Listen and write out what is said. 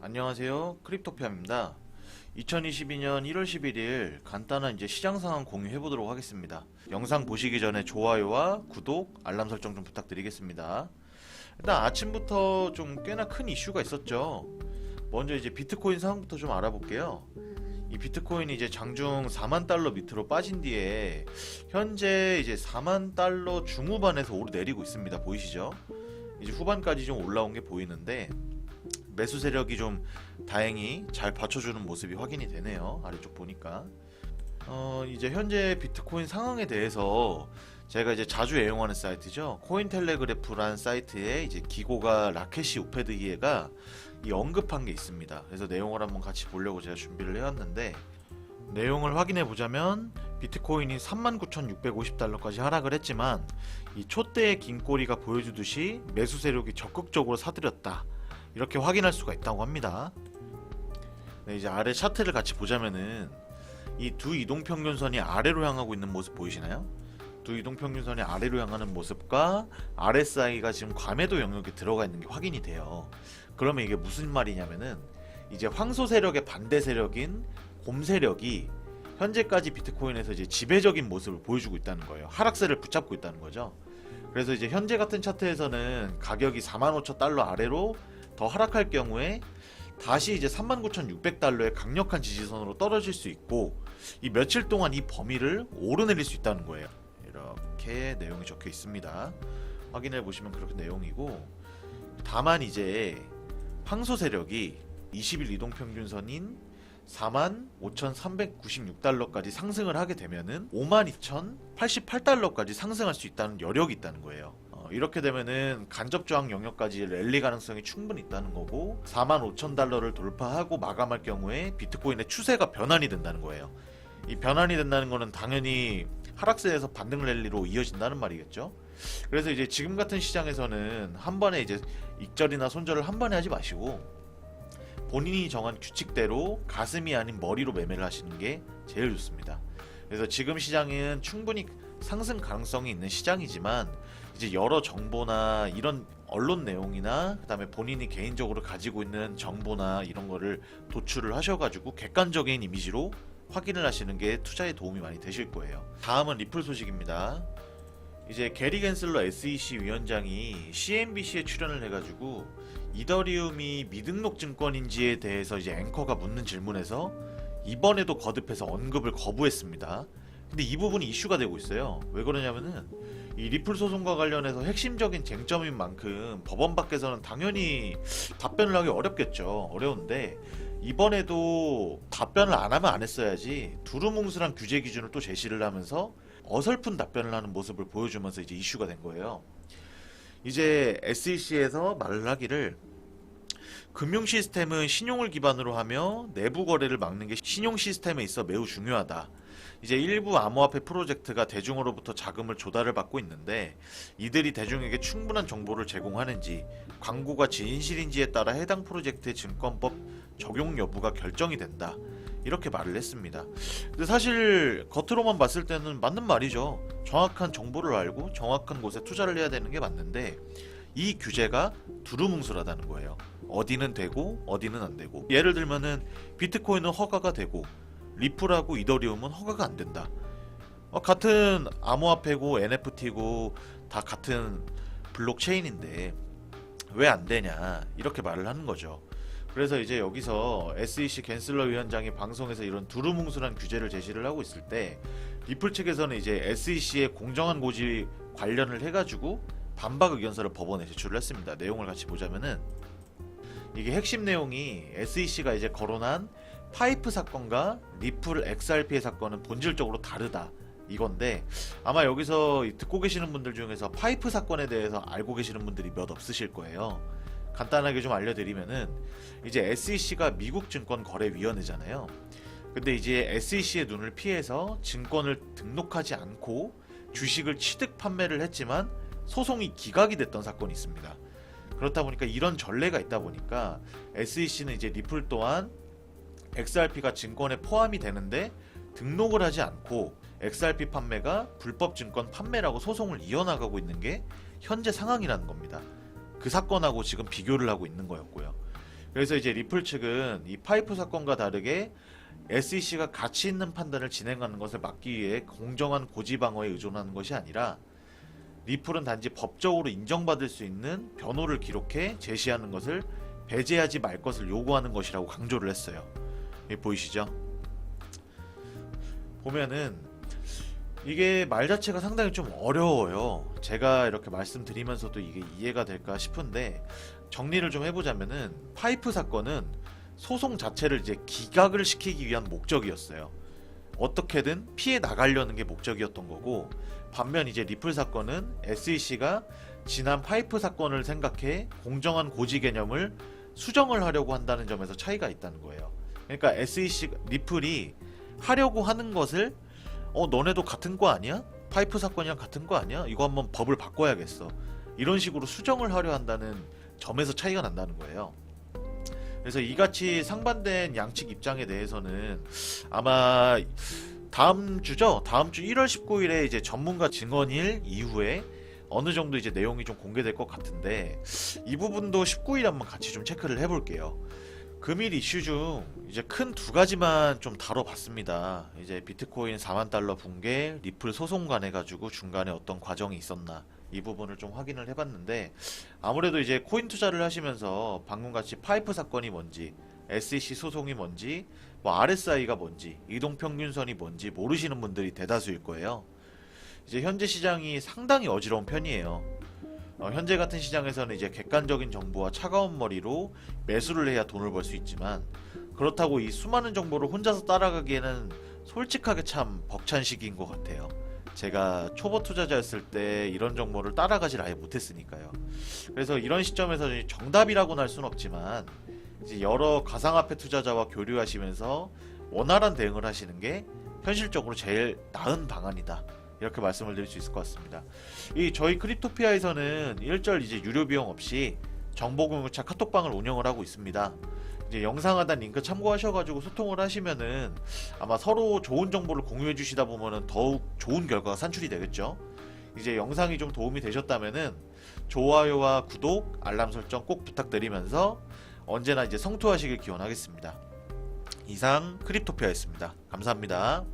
안녕하세요. 크립토피아입니다. 2022년 1월 11일 간단한 시장 상황 공유해 보도록 하겠습니다. 영상 보시기 전에 좋아요와 구독, 알람 설정 좀 부탁드리겠습니다. 일단 아침부터 좀 꽤나 큰 이슈가 있었죠. 먼저 비트코인 상황부터 좀 알아볼게요. 이 비트코인이 장중 4만 달러 밑으로 빠진 뒤에 현재 4만 달러 중후반에서 오르내리고 있습니다. 보이시죠? 이제 후반까지 좀 올라온 게 보이는데 매수 세력이 좀 다행히 잘 받쳐주는 모습이 확인이 되네요. 아래쪽 보니까 이제 현재 비트코인 상황에 대해서 제가 자주 애용하는 사이트죠. 코인텔레그래프라는 사이트에 기고가 라케시 우페드히에가 언급한 게 있습니다. 그래서 내용을 한번 같이 보려고 제가 준비를 해왔는데, 내용을 확인해 보자면 비트코인이 39,650달러까지 하락을 했지만 이 촛대의 긴 꼬리가 보여주듯이 매수 세력이 적극적으로 사들였다, 이렇게 확인할 수가 있다고 합니다. 네, 이제 아래 차트를 같이 보자면은 이 두 이동평균선이 아래로 향하고 있는 모습 보이시나요? 두 이동평균선이 아래로 향하는 모습과 RSI가 지금 과매도 영역에 들어가 있는 게 확인이 돼요. 그러면 이게 무슨 말이냐면은 이제 황소 세력의 반대 세력인 곰 세력이 현재까지 비트코인에서 지배적인 모습을 보여주고 있다는 거예요. 하락세를 붙잡고 있다는 거죠. 그래서 현재 같은 차트에서는 가격이 45,000달러 아래로 더 하락할 경우에 다시 39,600달러의 강력한 지지선으로 떨어질 수 있고, 이 며칠 동안 이 범위를 오르내릴 수 있다는 거예요. 이렇게 내용이 적혀 있습니다. 확인해 보시면 그렇게 내용이고, 다만 황소 세력이 20일 이동평균선인 45,396달러까지 상승을 하게 되면은 52,088달러까지 상승할 수 있다는 여력이 있다는 거예요. 이렇게 되면은 간접 저항 영역까지 랠리 가능성이 충분히 있다는 거고, 45,000달러를 돌파하고 마감할 경우에 비트코인의 추세가 변환이 된다는 거예요. 이 변환이 된다는 거는 당연히 하락세에서 반등 랠리로 이어진다는 말이겠죠. 그래서 지금 같은 시장에서는 한 번에 익절이나 손절을 한 번에 하지 마시고 본인이 정한 규칙대로 가슴이 아닌 머리로 매매를 하시는 게 제일 좋습니다. 그래서 지금 시장은 충분히 상승 가능성이 있는 시장이지만 여러 정보나 이런 언론 내용이나 그다음에 본인이 개인적으로 가지고 있는 정보나 이런 거를 도출을 하셔가지고 객관적인 이미지로 확인을 하시는 게 투자에 도움이 많이 되실 거예요. 다음은 리플 소식입니다. 게리 겐슬러 SEC 위원장이 CNBC에 출연을 해가지고 이더리움이 미등록 증권인지에 대해서 앵커가 묻는 질문에서 이번에도 거듭해서 언급을 거부했습니다. 근데 이 부분이 이슈가 되고 있어요. 왜 그러냐면은 이 리플 소송과 관련해서 핵심적인 쟁점인 만큼 법원 밖에서는 당연히 답변을 하기 어렵겠죠. 어려운데 이번에도 답변을 안 하면 안 했어야지 두루뭉술한 규제 기준을 또 제시를 하면서 어설픈 답변을 하는 모습을 보여주면서 이슈가 된 거예요. SEC에서 말을 하기를, 금융 시스템은 신용을 기반으로 하며 내부 거래를 막는 게 신용 시스템에 있어 매우 중요하다. 일부 암호화폐 프로젝트가 대중으로부터 자금을 조달을 받고 있는데 이들이 대중에게 충분한 정보를 제공하는지, 광고가 진실인지에 따라 해당 프로젝트의 증권법 적용 여부가 결정이 된다, 이렇게 말을 했습니다. 근데 사실 겉으로만 봤을 때는 맞는 말이죠. 정확한 정보를 알고 정확한 곳에 투자를 해야 되는 게 맞는데 이 규제가 두루뭉술하다는 거예요. 어디는 되고 어디는 안 되고, 예를 들면은 비트코인은 허가가 되고 리플하고 이더리움은 허가가 안 된다. 같은 암호화폐고 NFT고 다 같은 블록체인인데 왜 안 되냐, 이렇게 말을 하는 거죠. 그래서 여기서 SEC 겐슬러 위원장이 방송에서 이런 두루뭉술한 규제를 제시를 하고 있을 때 리플 측에서는 SEC의 공정한 고지 관련을 해가지고 반박 의견서를 법원에 제출을 했습니다. 내용을 같이 보자면은 이게 핵심 내용이 SEC가 거론한 파이프 사건과 리플 XRP의 사건은 본질적으로 다르다, 이건데 아마 여기서 듣고 계시는 분들 중에서 파이프 사건에 대해서 알고 계시는 분들이 몇 없으실 거예요. 간단하게 좀 알려드리면은 SEC가 미국 증권거래위원회잖아요. 근데 SEC의 눈을 피해서 증권을 등록하지 않고 주식을 취득 판매를 했지만 소송이 기각이 됐던 사건이 있습니다. 그렇다 보니까 이런 전례가 있다 보니까 SEC는 리플 또한 XRP가 증권에 포함이 되는데 등록을 하지 않고 XRP 판매가 불법 증권 판매라고 소송을 이어나가고 있는 게 현재 상황이라는 겁니다. 그 사건하고 지금 비교를 하고 있는 거였고요. 그래서 이제 리플 측은 이 파이프 사건과 다르게 SEC가 가치 있는 판단을 진행하는 것을 막기 위해 공정한 고지 방어에 의존하는 것이 아니라 리플은 단지 법적으로 인정받을 수 있는 변호를 기록해 제시하는 것을 배제하지 말 것을 요구하는 것이라고 강조를 했어요. 보이시죠? 보면은 이게 말 자체가 상당히 좀 어려워요. 제가 이렇게 말씀드리면서도 이게 이해가 될까 싶은데, 정리를 좀 해보자면은 파이프 사건은 소송 자체를 이제 기각을 시키기 위한 목적이었어요. 어떻게든 피해 나가려는 게 목적이었던 거고, 반면 이제 리플 사건은 SEC가 지난 파이프 사건을 생각해 공정한 고지 개념을 수정을 하려고 한다는 점에서 차이가 있다는 거예요. 그러니까 리플이 하려고 하는 것을 너네도 같은 거 아니야? 파이프 사건이랑 같은 거 아니야? 이거 한번 법을 바꿔야겠어. 이런 식으로 수정을 하려 한다는 점에서 차이가 난다는 거예요. 그래서 이같이 상반된 양측 입장에 대해서는 아마 다음 주 1월 19일에 이제 전문가 증언일 이후에 어느 정도 이제 내용이 좀 공개될 것 같은데, 이 부분도 19일에 한번 같이 좀 체크를 해볼게요. 금일 이슈 중 이제 큰 두 가지만 좀 다뤄봤습니다. 이제 비트코인 4만 달러 붕괴, 리플 소송 관해 가지고 중간에 어떤 과정이 있었나, 이 부분을 좀 확인을 해봤는데, 아무래도 이제 코인 투자를 하시면서 방금같이 파이프 사건이 뭔지, SEC 소송이 뭔지, 뭐 RSI가 뭔지, 이동평균선이 뭔지 모르시는 분들이 대다수일 거예요. 이제 현재 시장이 상당히 어지러운 편이에요. 현재 같은 시장에서는 이제 객관적인 정보와 차가운 머리로 매수를 해야 돈을 벌 수 있지만, 그렇다고 이 수많은 정보를 혼자서 따라가기에는 솔직하게 참 벅찬 시기인 것 같아요. 제가 초보 투자자였을 때 이런 정보를 따라가질 아예 못했으니까요. 그래서 이런 시점에서 정답이라고는 할 수는 없지만, 이제 여러 가상화폐 투자자와 교류하시면서 원활한 대응을 하시는 게 현실적으로 제일 나은 방안이다, 이렇게 말씀을 드릴 수 있을 것 같습니다. 저희 크립토피아에서는 일절 이제 유료 비용 없이 정보공유차 카톡방을 운영을 하고 있습니다. 이제 영상 하단 링크 참고하셔가지고 소통을 하시면은 아마 서로 좋은 정보를 공유해 주시다 보면은 더욱 좋은 결과가 산출이 되겠죠. 이제 영상이 좀 도움이 되셨다면은 좋아요와 구독, 알람 설정 꼭 부탁드리면서 언제나 이제 성투하시길 기원하겠습니다. 이상 크립토피아였습니다. 감사합니다.